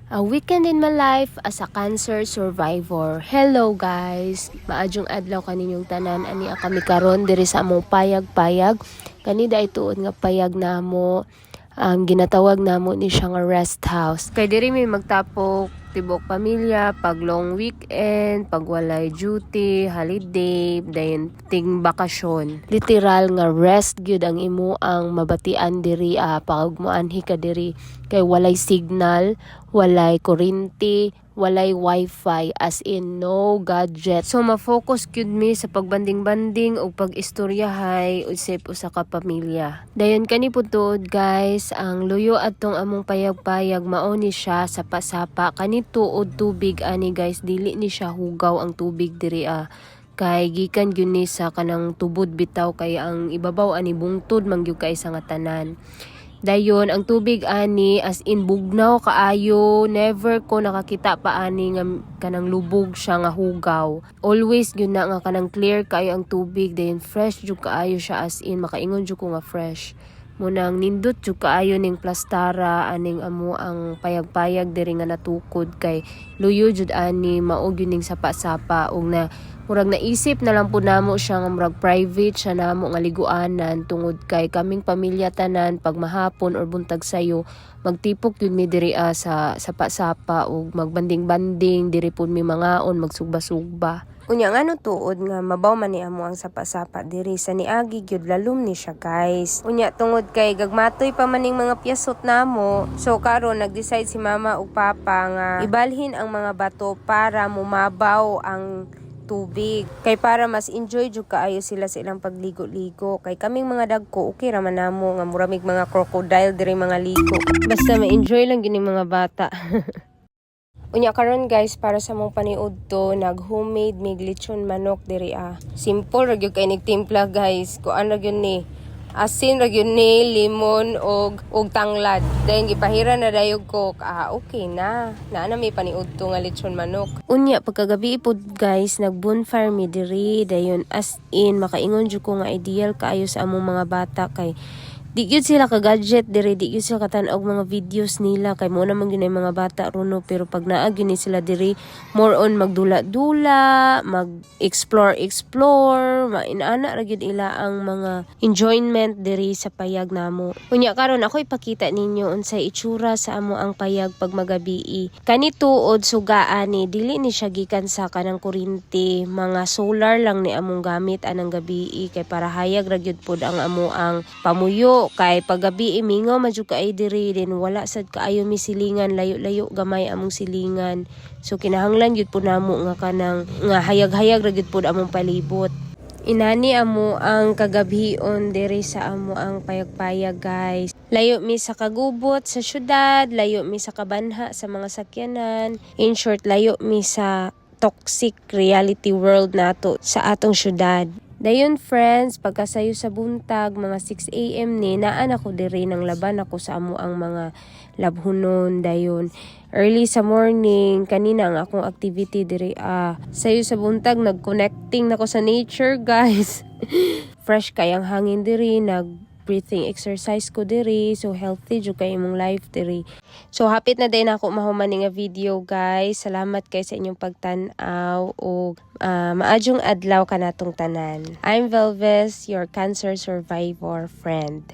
A weekend in my life as a cancer survivor. Hello guys, maadjong adlaw kaninyong tanan ani kami karon diri sa among payag-payag. Kanida ituod nga payag namo, ang ginatawag namo ni siya nga rest house. Kay diri may magtapok tibok pamilya pag long weekend, pag walay duty, holiday, dayon ting bakasyon. Literal nga rest gyud ang imo ang mabatian diri pag moanhi ka diri kay walay signal, walay kuryente, walay wifi, as in no gadget. So ma-focus gyud mi sa pagbanding-banding o pag-istoryahay usip usa ka pamilya. Dayon kani pud guys, ang luyo adtong among payag-payag mao ni siya sapa-sapa kani tuod tubig ani guys, dili ni siya hugaw ang tubig diri kay gikan gyud ni sa kanang tubod bitaw kay ang ibabaw ani bungtod man gyud kay sa nga tanan. Dayon ang tubig ani as in bugnaw kaayo, never ko nakakita pa ani nga kanang lubog siya nga hugaw. Always gyud na nga kanang clear kaayo ang tubig, dayon fresh jud kaayo siya, as in makaingon jud ko nga fresh. Munang nindot jud kaayo ning plastara aning amo ang payag-payag diri nga natukod kay luyo jud ani, mao gyud ning sapa-sapa ug na murag naisip na lang po namo siya nga murag private siya namo nga liguanan tungod kay kaming pamilya tanan pag mahapon or buntag sayo magtipok yun mi diri sa sapa-sapa ug magbanding-banding diri pud mi mangaon, magsugba-sugba. Unya nga no tuod nga mabaw man ni amo ang sapa-sapa diri sa niagi gyud lalom ni siya guys. Unya tungod kay gagmatoy pa maning mga piyasot namo, so karon nag-decide si mama ug papa nga ibalhin ang mga bato para mumabaw ang tubig kay para mas enjoy jud kaayo sila sa ilang pagligo-ligo. Kay kaming mga dagko okay ra man namo nga muramig mga crocodile diri mga ligo, basta ma-enjoy lang gini mga bata. Unya karon guys, para sa mong paniudto nag homemade mig lechon manok diri simple ra gyud kay nigtimpla guys, kuan ra gyud ni asin ra gyud ni limon og tanglad, then gipahira na dayog ko okay na may paniudto nga lechon manok. Unya pagkagabi pod guys, nag bonfire mi diri, dayon as in makaingon jud ko nga ideal kaayo sa among mga bata kay di gyud sila ka gadget diri, di gyud sila katan-og mga videos nila kay mo naman gyud mga bata runo, pero pag naa gyud ni sila diri more on magdula-dula, mag-explore inaana ra gyud ila ang mga enjoyment diri sa payag namo. Unya karon ako ipakita ninyo unsay itsura sa amo ang payag pag magabii. Kani tuod sugaan ni dili ni siya gikan sa kanang kuryente, mga solar lang ni among gamit anang gabii kay para hayag ra gyud pod ang amo ang pamuyo. Kay paggabi imingo madyo kaay diri, din wala sad kaayo mi silingan, layo-layo gamay among silingan. So kinahanglan gyud po namo nga kanang nga hayag-hayag ra gyud pod among palibot. Inani amo ang kagabhion diri sa amo ang payag-payag guys. Layo mi sa kagubot sa syudad, layo mi sa kabanha sa mga sakyanan. In short, layo mi sa toxic reality world nato sa atong syudad. Dayon friends, pagkasayo sa buntag, mga 6 AM ni, naan ako diri nang laban ako sa amo ang mga labhunon. Dayon, early sa morning, kanina ang akong activity diri sayo sa buntag, nag-connecting nako sa nature guys. Fresh kayang hangin diri, breathing exercise ko diri, so healthy jud kay imong life diri. So hapit na din ako mahuman nga video guys. Salamat kay sa inyong pagtan-aw o maadjong adlaw kanatong tanan. I'm Velves, your cancer survivor friend.